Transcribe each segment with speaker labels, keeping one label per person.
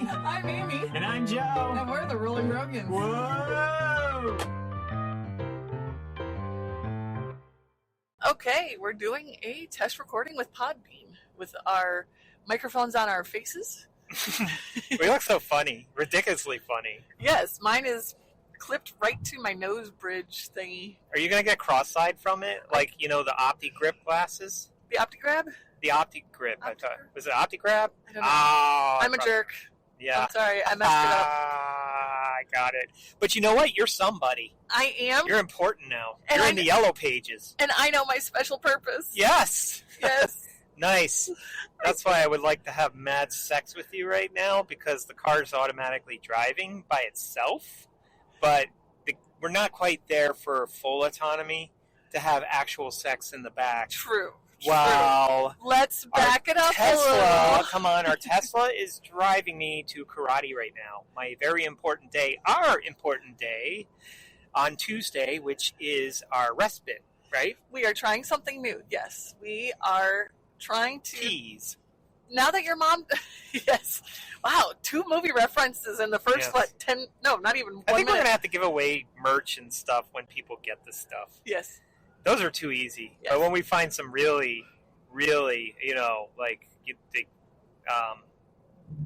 Speaker 1: I'm Amy.
Speaker 2: And I'm Joe.
Speaker 1: And we're the Rolling Rogans.
Speaker 2: Whoa!
Speaker 1: Okay, we're doing a test recording with Podbean with our microphones on our faces.
Speaker 3: We look so funny. Ridiculously funny.
Speaker 1: Yes, mine is clipped right to my nose bridge thingy.
Speaker 3: Are you going to get cross-eyed from it? Like, you know, the OptiGrip glasses?
Speaker 1: The OptiGrab?
Speaker 3: The OptiGrip. I thought. Was it OptiGrab?
Speaker 1: I don't know.
Speaker 3: Oh,
Speaker 1: I'm a jerk.
Speaker 3: Yeah.
Speaker 1: I'm sorry, I messed it up.
Speaker 3: I got it. But you know what? You're somebody.
Speaker 1: I am.
Speaker 3: You're important now.
Speaker 1: And
Speaker 3: You're in the yellow pages.
Speaker 1: And I know my special purpose.
Speaker 3: Yes.
Speaker 1: Yes.
Speaker 3: Nice. That's why I would like to have mad sex with you right now, because the car's automatically driving by itself. But we're not quite there for full autonomy to have actual sex in the back.
Speaker 1: True.
Speaker 3: Wow.
Speaker 1: Let's back it up
Speaker 3: Tesla,
Speaker 1: a little.
Speaker 3: come on, our Tesla is driving me to karate right now. My very important day, our important day, on Tuesday, which is our respite, right?
Speaker 1: We are trying something new. Yes, we are trying to...
Speaker 3: Tease.
Speaker 1: Now that your mom... Yes. Wow, 2 movie references in the first,
Speaker 3: Yes.
Speaker 1: 10... No, not even 1
Speaker 3: I think
Speaker 1: minute.
Speaker 3: we're going to have to give away merch and stuff when people get this stuff.
Speaker 1: Yes.
Speaker 3: Those are too easy.
Speaker 1: Yes.
Speaker 3: But when we find some really, really, the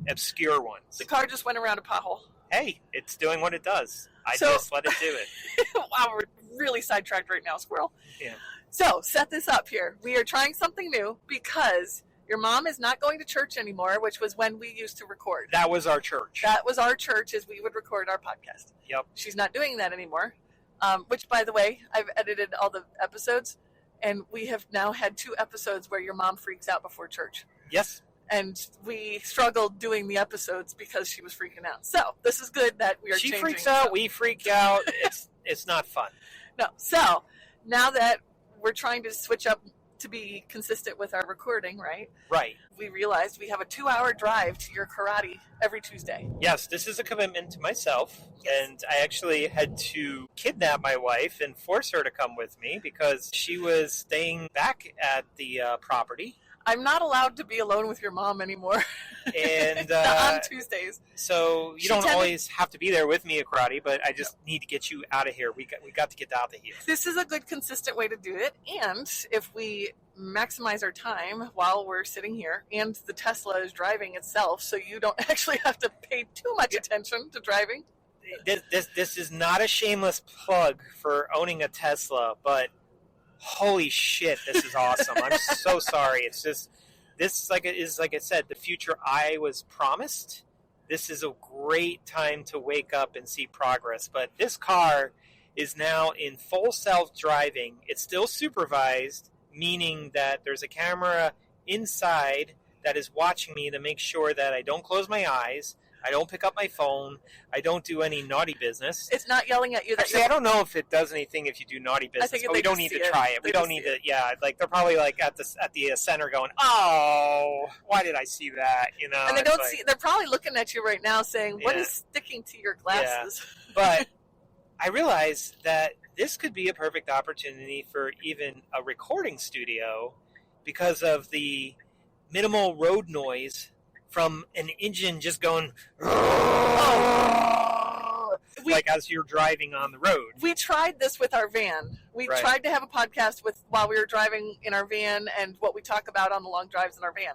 Speaker 3: obscure ones.
Speaker 1: The car just went around a pothole.
Speaker 3: Hey, it's doing what it does. I
Speaker 1: So-
Speaker 3: just let it do it.
Speaker 1: Wow, we're really sidetracked right now, squirrel.
Speaker 3: Yeah.
Speaker 1: So, set this up here. We are trying something new because your mom is not going to church anymore, which was when we used to record.
Speaker 3: That was our church.
Speaker 1: That was our church, as we would record our podcast.
Speaker 3: Yep.
Speaker 1: She's not doing that anymore, which, by the way, I've edited all the episodes, and we have now had 2 episodes where your mom freaks out before church.
Speaker 3: Yes.
Speaker 1: And we struggled doing the episodes because she was freaking out. So, this is good that we are
Speaker 3: She
Speaker 1: changing.
Speaker 3: freaks out, we freak out. It's not fun.
Speaker 1: No. So, now that we're trying to switch up to be consistent with our recording, right?
Speaker 3: Right.
Speaker 1: We realized we have a 2-hour drive to your karate every Tuesday.
Speaker 3: Yes, this is a commitment to myself, and I actually had to kidnap my wife and force her to come with me because she was staying back at the property.
Speaker 1: I'm not allowed to be alone with your mom anymore.
Speaker 3: And
Speaker 1: on Tuesdays.
Speaker 3: So you don't always have to be there with me at karate, but I just need to get you out of here. We got to get out of here.
Speaker 1: This is a good, consistent way to do it. And if we maximize our time while we're sitting here, and the Tesla is driving itself, so you don't actually have to pay too much attention to driving.
Speaker 3: This is not a shameless plug for owning a Tesla, but holy shit, this is awesome. I'm so sorry. It's just, this like I said, the future I was promised. This is a great time to wake up and see progress. But this car is now in full self-driving. It's still supervised, meaning that there's a camera inside that is watching me to make sure that I don't close my eyes, I don't pick up my phone, I don't do any naughty business.
Speaker 1: It's not yelling at you. That
Speaker 3: Actually, I don't know if it does anything if you do naughty business, but we don't need to try it. We don't need to, like, they're probably like at the center going, oh, why did I see that? You know,
Speaker 1: and they don't see, they're probably looking at you right now saying, what
Speaker 3: Yeah.
Speaker 1: is sticking to your glasses?
Speaker 3: Yeah. But I realized that this could be a perfect opportunity for even a recording studio because of the minimal road noise from an engine just going like as you're driving on the road.
Speaker 1: We tried this with our van. We
Speaker 3: Right.
Speaker 1: tried to have a podcast while we were driving in our van and what we talk about on the long drives in our van.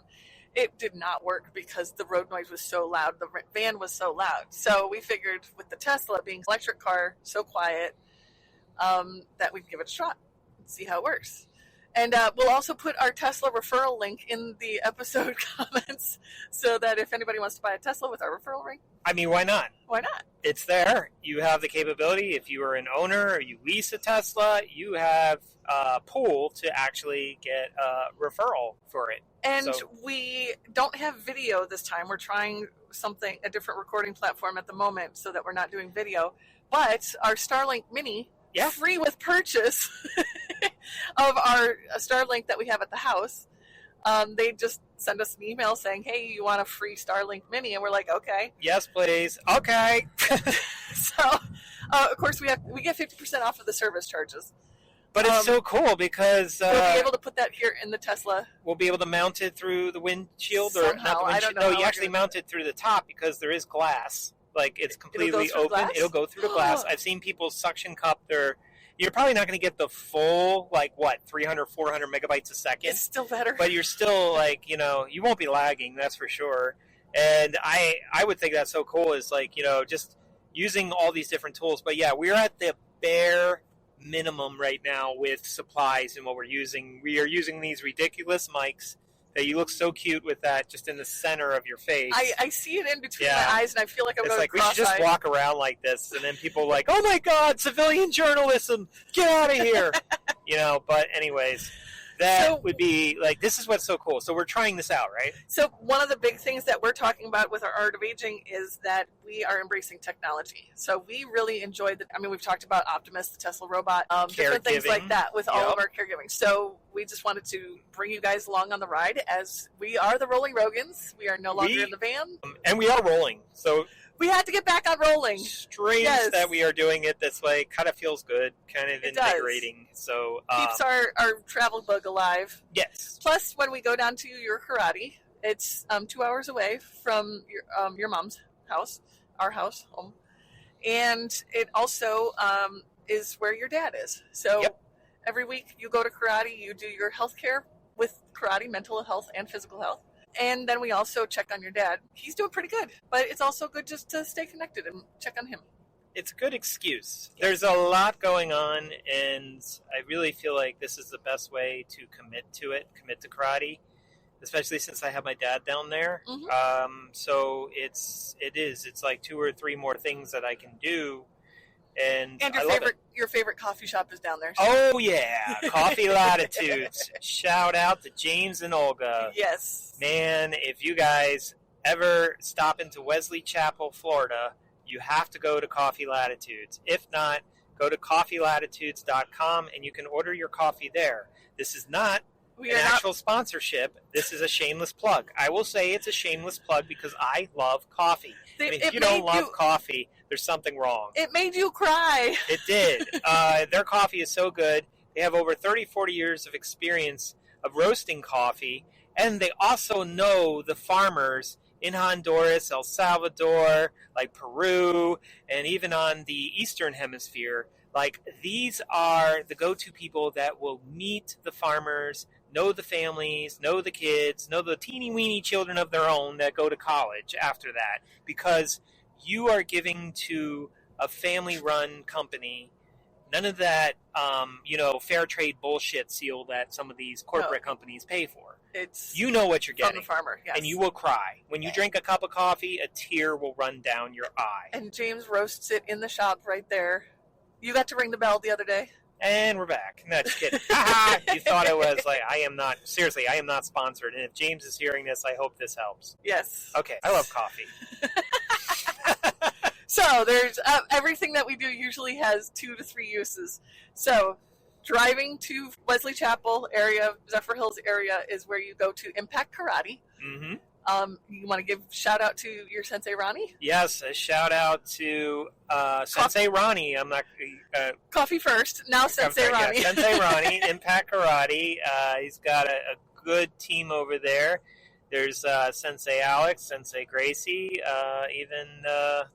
Speaker 1: It did not work because the road noise was so loud. The van was so loud. So we figured with the Tesla being an electric car, so quiet, that we'd give it a shot and see how it works. And we'll also put our Tesla referral link in the episode comments so that if anybody wants to buy a Tesla with our referral link,
Speaker 3: I mean, why not?
Speaker 1: why not?
Speaker 3: It's there. You have the capability. If you are an owner or you lease a Tesla, you have a pool to actually get a referral for it.
Speaker 1: And
Speaker 3: So-
Speaker 1: we don't have video this time. We're trying a different recording platform at the moment so that we're not doing video. But our Starlink Mini,
Speaker 3: Yeah.
Speaker 1: free with purchase of our Starlink that we have at the house, they just send us an email saying, hey, you want a free Starlink Mini? And we're like, okay.
Speaker 3: Yes, please. Okay.
Speaker 1: So, of course, we get 50% off of the service charges.
Speaker 3: But it's so cool because
Speaker 1: we'll be able to put that here in the Tesla.
Speaker 3: We'll be able to mount it through the windshield, or
Speaker 1: Somehow.
Speaker 3: not the windshield.
Speaker 1: I don't know
Speaker 3: No,
Speaker 1: how
Speaker 3: you
Speaker 1: we're
Speaker 3: actually
Speaker 1: gonna
Speaker 3: mount it through the top because there is glass. Like, it's completely open.
Speaker 1: Glass?
Speaker 3: It'll go through the glass. I've seen people suction cup their. You're probably not going to get the full, 300, 400 megabytes a second.
Speaker 1: It's still better.
Speaker 3: But you're still, you won't be lagging, that's for sure. And I would think that's so cool is, just using all these different tools. But, yeah, we're at the bare minimum right now with supplies and what we're using. We are using these ridiculous mics that you look so cute with that just in the center of your face.
Speaker 1: I see it in between my eyes, and I feel like I'm going
Speaker 3: we should just walk around like this, and then people are like, oh my God, civilian journalism, get out of here. But anyways, that would be, this is what's so cool. So we're trying this out, right?
Speaker 1: So one of the big things that we're talking about with our Art of Aging is that we are embracing technology. So we really enjoyed we've talked about Optimus, the Tesla robot, different things like that with all of our caregiving. So we just wanted to bring you guys along on the ride, as we are the Rolling Rogans. We are no longer in the van.
Speaker 3: And we are rolling. So
Speaker 1: we had to get back on rolling.
Speaker 3: Strange that we are doing it this way. Kind of feels good. Kind of invigorating. So
Speaker 1: keeps our travel bug alive.
Speaker 3: Yes.
Speaker 1: Plus, when we go down to your karate, it's 2 hours away from your mom's house, our house, home. And it also is where your dad is. So every week you go to karate, you do your health care with karate, mental health and physical health. And then we also check on your dad. He's doing pretty good, but it's also good just to stay connected and check on him.
Speaker 3: It's a good excuse. There's a lot going on, and I really feel like this is the best way to commit to karate, especially since I have my dad down there.
Speaker 1: Mm-hmm.
Speaker 3: So it's like 2 or 3 more things that I can do. And
Speaker 1: your favorite coffee shop is down there.
Speaker 3: Oh, yeah. Coffee Latitudes. Shout out to James and Olga.
Speaker 1: Yes.
Speaker 3: Man, if you guys ever stop into Wesley Chapel, Florida, you have to go to Coffee Latitudes. If not, go to coffeelatitudes.com and you can order your coffee there. This is not an actual sponsorship. This is a shameless plug. I will say it's a shameless plug because I love coffee. If you don't love coffee, there's something wrong.
Speaker 1: It made you cry.
Speaker 3: It did. Their coffee is so good. They have over 30, 40 years of experience of roasting coffee, and they also know the farmers in Honduras, El Salvador, like Peru, and even on the Eastern Hemisphere. These are the go-to people that will meet the farmers, know the families, know the kids, know the teeny-weeny children of their own that go to college after that, because you are giving to a family-run company none of that, fair trade bullshit seal that some of these corporate companies pay for. You know what you're getting.
Speaker 1: From the farmer, yes.
Speaker 3: And you will cry. When you drink a cup of coffee, a tear will run down your eye.
Speaker 1: And James roasts it in the shop right there. You got to ring the bell the other day.
Speaker 3: And we're back. No, just kidding. You thought I was I am not sponsored. And if James is hearing this, I hope this helps.
Speaker 1: Yes.
Speaker 3: Okay, I love coffee.
Speaker 1: So there's everything that we do usually has 2 to 3 uses. So driving to Wesley Chapel area, Zephyr Hills area is where you go to Impact Karate.
Speaker 3: Mm-hmm.
Speaker 1: You want to give shout out to your Sensei Ronnie?
Speaker 3: Yes, a shout out to Sensei Ronnie. I'm not
Speaker 1: Coffee first. Now Sensei Ronnie.
Speaker 3: Yeah, Sensei Ronnie, Impact Karate. He's got a good team over there. There's Sensei Alex, Sensei Gracie.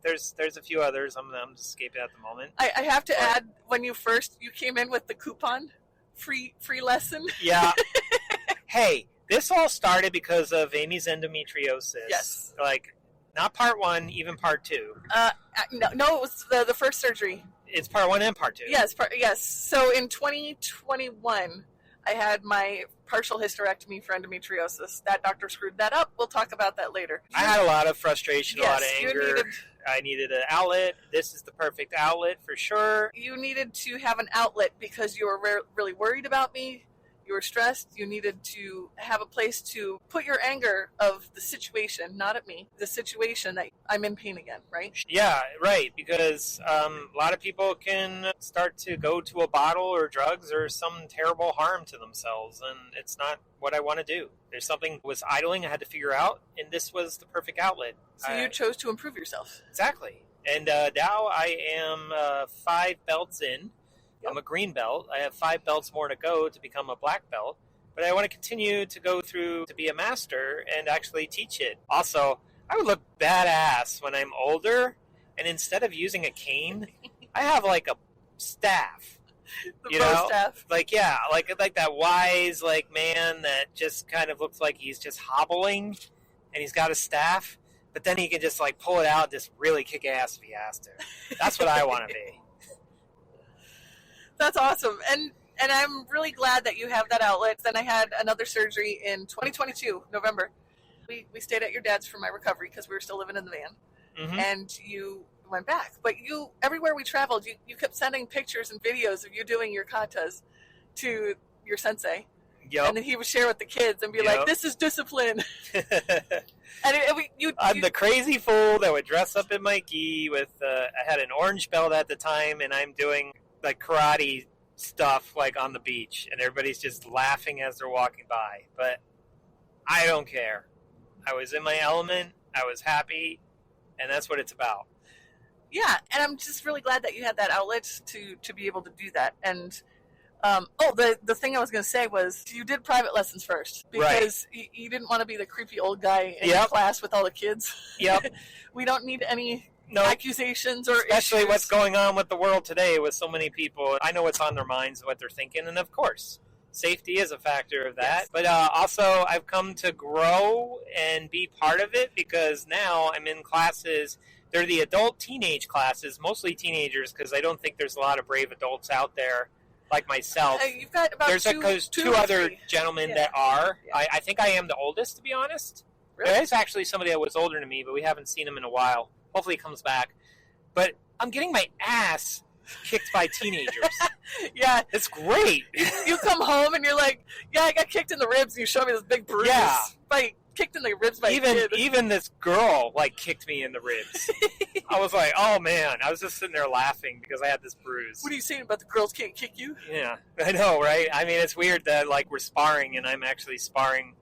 Speaker 3: There's a few others. I'm just escaping at the moment.
Speaker 1: I have to add, when you came in with the coupon free lesson.
Speaker 3: Yeah. Hey. This all started because of Amy's endometriosis.
Speaker 1: Yes.
Speaker 3: Not part 1, even part 2.
Speaker 1: No, it was the first surgery.
Speaker 3: It's part 1 and part 2.
Speaker 1: Yes, yes. So in 2021, I had my partial hysterectomy for endometriosis. That doctor screwed that up. We'll talk about that later.
Speaker 3: I had a lot of frustration,
Speaker 1: yes,
Speaker 3: a lot of anger. I needed an outlet. This is the perfect outlet for sure.
Speaker 1: You needed to have an outlet because you were really worried about me. You were stressed. You needed to have a place to put your anger of the situation, not at me, the situation that I'm in pain again, right?
Speaker 3: Yeah, right. Because a lot of people can start to go to a bottle or drugs or some terrible harm to themselves. And it's not what I want to do. There's something was idling I had to figure out. And this was the perfect outlet.
Speaker 1: So you chose to improve yourself.
Speaker 3: Exactly. And now I am 5 belts in.
Speaker 1: Yep.
Speaker 3: I'm a green belt. I have 5 belts more to go to become a black belt. But I want to continue to go through to be a master and actually teach it. Also, I would look badass when I'm older, and instead of using a cane, I have like a staff.
Speaker 1: The pro staff.
Speaker 3: Like that wise man that just kind of looks like he's just hobbling, and he's got a staff, but then he can just like pull it out and just really kick ass if he has to. That's what I want to be.
Speaker 1: That's awesome. And I'm really glad that you have that outlet. Then I had another surgery in 2022, November. We stayed at your dad's for my recovery because we were still living in the van.
Speaker 3: Mm-hmm.
Speaker 1: And you went back. But you, everywhere we traveled, you kept sending pictures and videos of you doing your katas to your sensei.
Speaker 3: Yep.
Speaker 1: And then he would share with the kids and be like, this is discipline.
Speaker 3: I'm the crazy fool that would dress up in my gi with, I had an orange belt at the time, and I'm doing like karate stuff like on the beach, and everybody's just laughing as they're walking by. But I don't care. I was in my element. I was happy, and that's what it's about.
Speaker 1: Yeah, and I'm just really glad that you had that outlet to be able to do that. And the thing I was going to say was you did private lessons first because you didn't want to be the creepy old guy in your class with all the kids.
Speaker 3: Yep.
Speaker 1: We don't need any accusations or
Speaker 3: especially
Speaker 1: issues.
Speaker 3: What's going on with the world today with so many people. I know what's on their minds, what they're thinking, and of course, safety is a factor of that. Yes. But also, I've come to grow and be part of it because now I'm in classes. They're the adult teenage classes, mostly teenagers, because I don't think there's a lot of brave adults out there like myself.
Speaker 1: You've got about
Speaker 3: two other gentlemen that are.
Speaker 1: Yeah.
Speaker 3: I think I am the oldest, to be honest.
Speaker 1: Really?
Speaker 3: There is actually somebody that was older than me, but we haven't seen him in a while. Hopefully he comes back. But I'm getting my ass kicked by teenagers.
Speaker 1: Yeah.
Speaker 3: It's great.
Speaker 1: You come home and you're like, yeah, I got kicked in the ribs, and you show me this big bruise. Yeah. Kicked in the ribs by a kid.
Speaker 3: Even this girl, kicked me in the ribs. I was like, oh, man. I was just sitting there laughing because I had this bruise.
Speaker 1: What are you saying about the girls can't kick you?
Speaker 3: Yeah. I know, right? I mean, it's weird that, we're sparring, and I'm actually sparring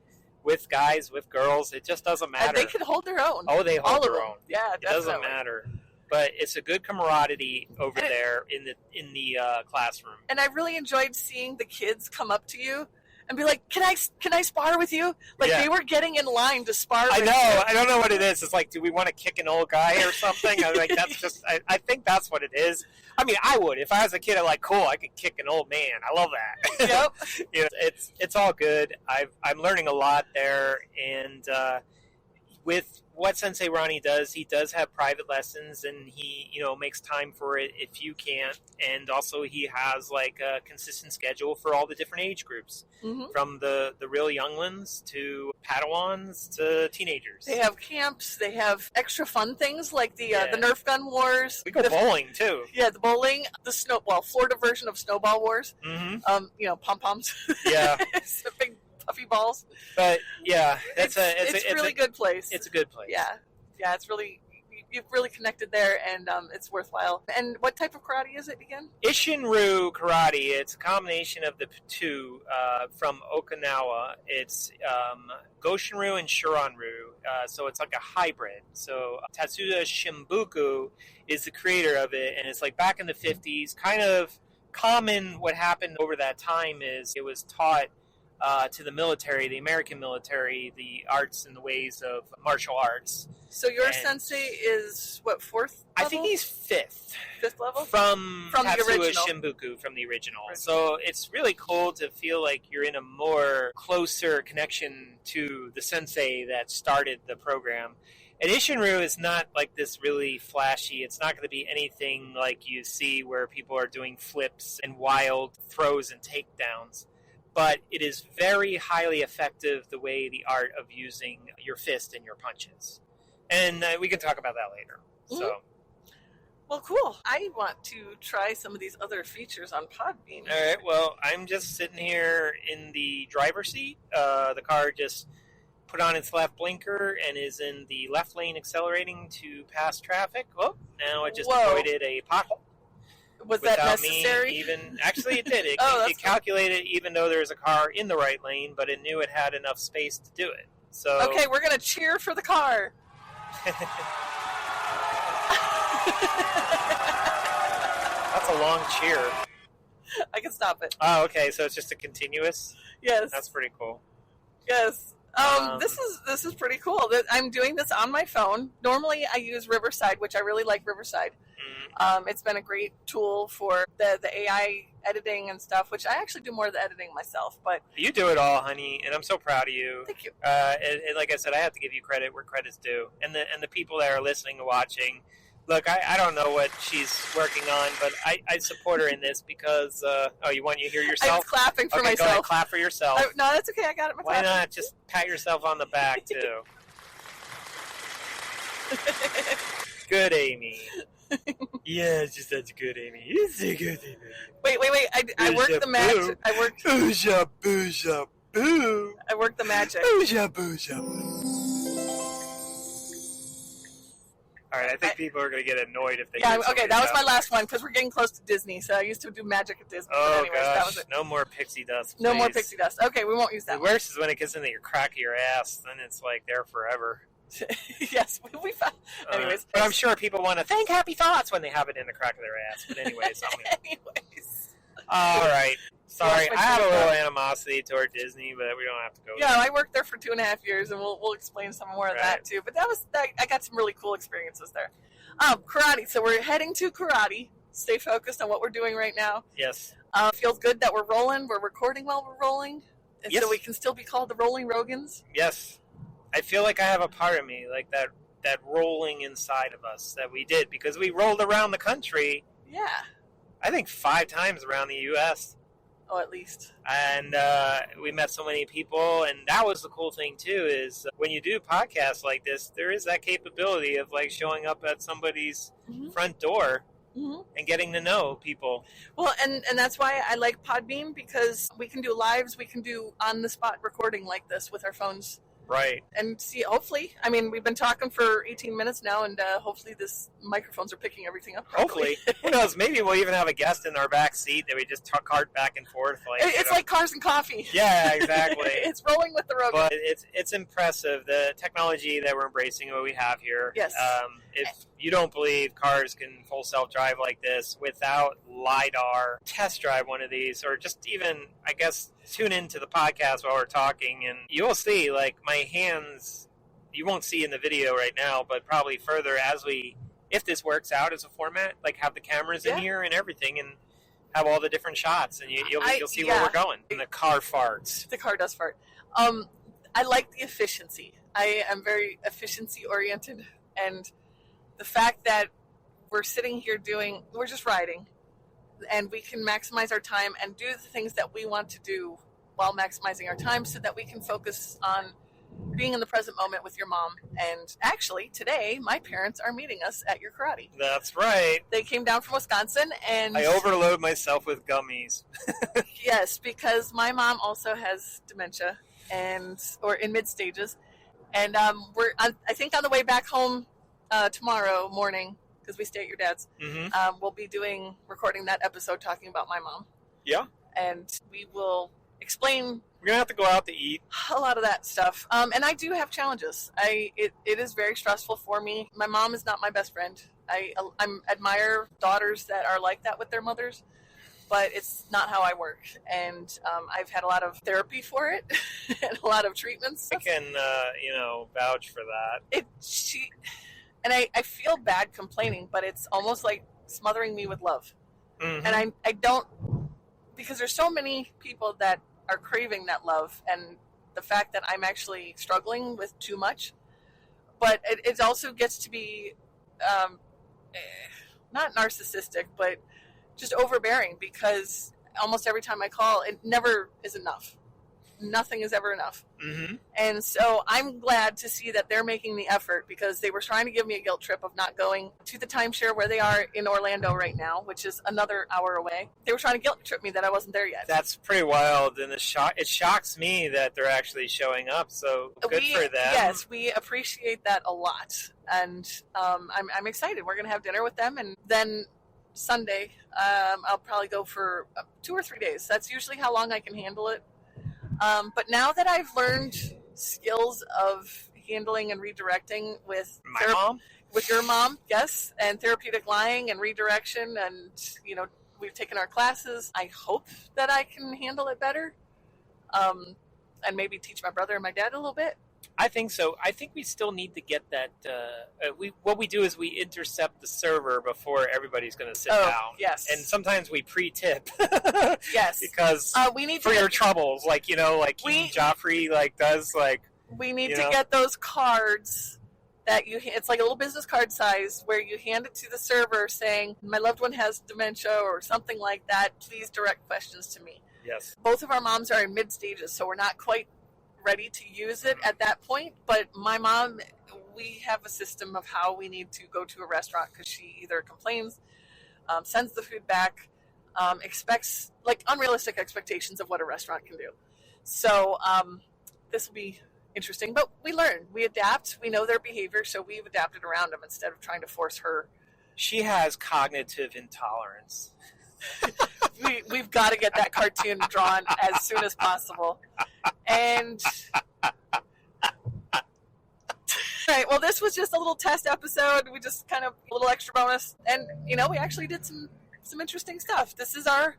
Speaker 3: with guys, with girls. It just doesn't matter.
Speaker 1: And they can hold their own.
Speaker 3: Oh, they hold their own.
Speaker 1: Yeah, definitely.
Speaker 3: It doesn't matter. But it's a good camaraderie over there in the classroom.
Speaker 1: And I really enjoyed seeing the kids come up to you and be like, can I spar with you? They were getting in line to spar with you.
Speaker 3: I don't know what it is. It's like, do we want to kick an old guy or something? I'm like, that's just, I think that's what it is. I mean, I would. If I was a kid, I'm like, cool, I could kick an old man. I love that.
Speaker 1: Yep.
Speaker 3: It's all good. I'm learning a lot there, and with what Sensei Ronnie does, he does have private lessons, and he, makes time for it if you can't. And also he has a consistent schedule for all the different age groups, from the real young ones to Padawans to teenagers.
Speaker 1: They have camps. They have extra fun things like the Nerf gun wars.
Speaker 3: We go bowling too.
Speaker 1: Yeah, the bowling, the Florida version of snowball wars.
Speaker 3: Mm-hmm.
Speaker 1: Pom poms.
Speaker 3: Yeah,
Speaker 1: it's a big puffy balls.
Speaker 3: But yeah, it's
Speaker 1: a really good place.
Speaker 3: It's a good place.
Speaker 1: Yeah, it's really, you've really connected there, and it's worthwhile. And what type of karate is it again?
Speaker 3: Isshin-ryu karate. It's a combination of the two from Okinawa. It's Goshin-ryu and Shoran-ryu, so it's like a hybrid. So Tatsuya Shimbuku is the creator of it, and it's back in the 50s. Kind of common. What happened over that time is it was taught to the military, the American military, the arts and the ways of martial arts.
Speaker 1: So your sensei is, what, 4th level?
Speaker 3: I think he's 5th.
Speaker 1: 5th level?
Speaker 3: From Tatsuya
Speaker 1: the original.
Speaker 3: Shimbuku, from the original. So it's really cool to feel like you're in a more closer connection to the sensei that started the program. And Isshin-ryu is not this really flashy. It's not going to be anything like you see where people are doing flips and wild throws and takedowns. But it is very highly effective, the art of using your fist and your punches. And we can talk about that later.
Speaker 1: Mm-hmm.
Speaker 3: So,
Speaker 1: well, cool. I want to try some of these other features on Podbean.
Speaker 3: All right, well, I'm just sitting here in the driver's seat. The car just put on its left blinker and is in the left lane accelerating to pass traffic. Oh, now it just avoided a pothole.
Speaker 1: Was that necessary?
Speaker 3: Actually, it did. It calculated even though there was a car in the right lane, but it knew it had enough space to do it. So
Speaker 1: okay, we're gonna cheer for the car.
Speaker 3: That's a long cheer.
Speaker 1: I can stop it.
Speaker 3: Oh, okay. So it's just a continuous.
Speaker 1: Yes.
Speaker 3: That's pretty cool.
Speaker 1: Yes. This is pretty cool. I'm doing this on my phone. Normally, I use Riverside, which I really like Riverside. It's been a great tool for the AI editing and stuff, which I actually do more of the editing myself. But
Speaker 3: You do it all, honey, and I'm so proud of you.
Speaker 1: thank you.
Speaker 3: And like I said, I have to give you credit where credit's due, and the people that are listening and watching. Look, I don't know what she's working on, but I support her in this because. You hear
Speaker 1: I'm
Speaker 3: yourself?
Speaker 1: clapping for
Speaker 3: Okay, go ahead,
Speaker 1: myself.
Speaker 3: clap for yourself.
Speaker 1: No, that's okay. I got it.
Speaker 3: Why not just pat yourself on the back too? Good, Amy. Yeah, it's just that's good, Amy. It's a good, Amy.
Speaker 1: Wait. I worked the magic.
Speaker 3: Booja, booja, boo.
Speaker 1: I worked the magic.
Speaker 3: Booja, booja, boo. All right, I think people are going to get annoyed if they.
Speaker 1: Yeah,
Speaker 3: hear
Speaker 1: okay,
Speaker 3: somebody
Speaker 1: that was my
Speaker 3: sound
Speaker 1: last
Speaker 3: like
Speaker 1: one because we're getting close to Disney. So I used to do magic at Disney.
Speaker 3: Oh,
Speaker 1: but anyways,
Speaker 3: gosh.
Speaker 1: that was it.
Speaker 3: No more pixie dust.
Speaker 1: No more
Speaker 3: please.
Speaker 1: pixie dust. Okay, we won't use that
Speaker 3: The
Speaker 1: one.
Speaker 3: worst is when it gets into your crack of your ass. Then it's like there forever.
Speaker 1: Yes, we found. Anyways,
Speaker 3: but I'm sure people want to thank Happy Thoughts when they have it in the crack of their ass. But anyways,
Speaker 1: anyways.
Speaker 3: all right. Sorry,
Speaker 1: Lost my
Speaker 3: I have a
Speaker 1: train of
Speaker 3: little
Speaker 1: thought.
Speaker 3: animosity toward Disney, but we don't have to go
Speaker 1: Yeah,
Speaker 3: there.
Speaker 1: I worked there for 2.5 years, and we'll explain some more of that
Speaker 3: Right.
Speaker 1: too. But I got some really cool experiences there. Karate. So we're heading to karate. Stay focused on what we're doing right now.
Speaker 3: Yes.
Speaker 1: Feels good that we're rolling. We're recording while we're rolling, and
Speaker 3: Yes.
Speaker 1: so we can still be called the Rolling Rogans.
Speaker 3: Yes. I feel like I have a part of me, like that rolling inside of us that we did because we rolled around the country,
Speaker 1: Yeah.
Speaker 3: I think 5 times around the U.S.
Speaker 1: Oh, at least.
Speaker 3: And we met so many people, and that was the cool thing too is when you do podcasts like this, there is that capability of like showing up at somebody's front door and getting to know people.
Speaker 1: Well, and that's why I like Podbean, because we can do lives, we can do on-the-spot recording like this with our phones.
Speaker 3: Right.
Speaker 1: And see, hopefully, I mean, we've been talking for 18 minutes now, and hopefully this microphones are picking everything up correctly.
Speaker 3: Hopefully. Who knows? Maybe we'll even have a guest in our back seat that we just cart back and forth. Like
Speaker 1: It's like cars and coffee.
Speaker 3: Yeah, exactly.
Speaker 1: It's rolling with the road.
Speaker 3: But it's impressive, the technology that we're embracing, what we have here.
Speaker 1: Yes.
Speaker 3: If you don't believe cars can full self-drive like this without LiDAR, test drive one of these, or just even, I guess, tune into the podcast while we're talking, and you'll see, like, my hands, you won't see in the video right now, but probably further if this works out as a format, like have the cameras in here and everything, and have all the different shots, and you'll see where we're going. And the car farts.
Speaker 1: The car does fart. I like the efficiency. I am very efficiency-oriented, and the fact that we're sitting here we're just riding, and we can maximize our time and do the things that we want to do while maximizing our time so that we can focus on being in the present moment with your mom. And actually, today, my parents are meeting us at your karate.
Speaker 3: That's right.
Speaker 1: They came down from Wisconsin, and
Speaker 3: I overload myself with gummies.
Speaker 1: yes, because my mom also has dementia, or in mid stages, and I think on the way back home tomorrow morning, because we stay at your dad's. We'll be recording that episode talking about my mom.
Speaker 3: Yeah.
Speaker 1: And we will explain.
Speaker 3: We're going to have to go out to eat.
Speaker 1: A lot of that stuff. And I do have challenges. It is very stressful for me. My mom is not my best friend. I admire daughters that are like that with their mothers, but it's not how I work. And I've had a lot of therapy for it and a lot of treatments.
Speaker 3: I can, vouch for that.
Speaker 1: And I feel bad complaining, but it's almost like smothering me with love. And I don't, because there's so many people that are craving that love, and the fact that I'm actually struggling with too much. But it also gets to be not narcissistic, but just overbearing, because almost every time I call, it never is enough. Nothing is ever enough. And so I'm glad to see that they're making the effort, because they were trying to give me a guilt trip of not going to the timeshare where they are in Orlando right now, which is another hour away. They were trying to guilt trip me that I wasn't there yet.
Speaker 3: That's pretty wild, and it shocks me that they're actually showing up, so good for them.
Speaker 1: Yes, we appreciate that a lot. And I'm excited. We're going to have dinner with them, and then Sunday I'll probably go for 2 or 3 days. That's usually how long I can handle it. But now that I've learned skills of handling and redirecting with
Speaker 3: mom,
Speaker 1: with your mom, yes, and therapeutic lying and redirection, and we've taken our classes. I hope that I can handle it better, and maybe teach my brother and my dad a little bit.
Speaker 3: I think so. I think we still need to get that. What we do is we intercept the server before everybody's going to sit down.
Speaker 1: Yes.
Speaker 3: And sometimes we pre-tip.
Speaker 1: Yes.
Speaker 3: Because
Speaker 1: we need
Speaker 3: for your troubles, like King Joffrey does.
Speaker 1: We need to get those cards that it's like a little business card size where you hand it to the server saying, my loved one has dementia or something like that. Please direct questions to me.
Speaker 3: Yes.
Speaker 1: Both of our moms are in mid stages, so we're not quite ready to use it at that point. But my mom, we have a system of how we need to go to a restaurant because she either complains, sends the food back, expects unrealistic expectations of what a restaurant can do. So this will be interesting, but we learn, we adapt, we know their behavior, so we've adapted around them instead of trying to force her.
Speaker 3: She has cognitive intolerance.
Speaker 1: We've got to get that cartoon drawn as soon as possible. And all right, well, this was just a little test episode. We just kind of a little extra bonus, and we actually did some interesting stuff. This is our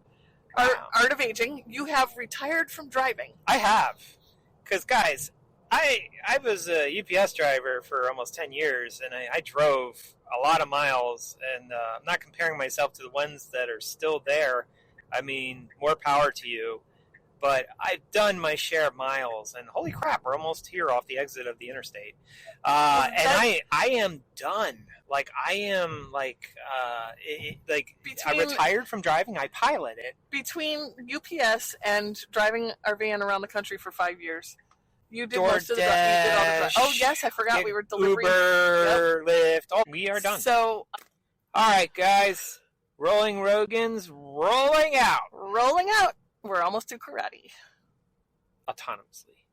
Speaker 1: art of aging. You have retired from driving.
Speaker 3: I have, because guys, I was a UPS driver for almost 10 years, and I drove a lot of miles, and I'm not comparing myself to the ones that are still there. I mean, more power to you. But I've done my share of miles, and holy crap, we're almost here off the exit of the interstate. And I am done. I retired from driving. I pilot it.
Speaker 1: Between UPS and driving our van around the country for 5 years, you did
Speaker 3: DoorDash,
Speaker 1: most of the driving. Oh, yes, I forgot we were delivering.
Speaker 3: Uber, Lyft. Oh, we are done.
Speaker 1: So,
Speaker 3: all right, guys. Rolling Rogans, rolling out.
Speaker 1: Rolling out. We're almost to karate.
Speaker 3: Autonomously.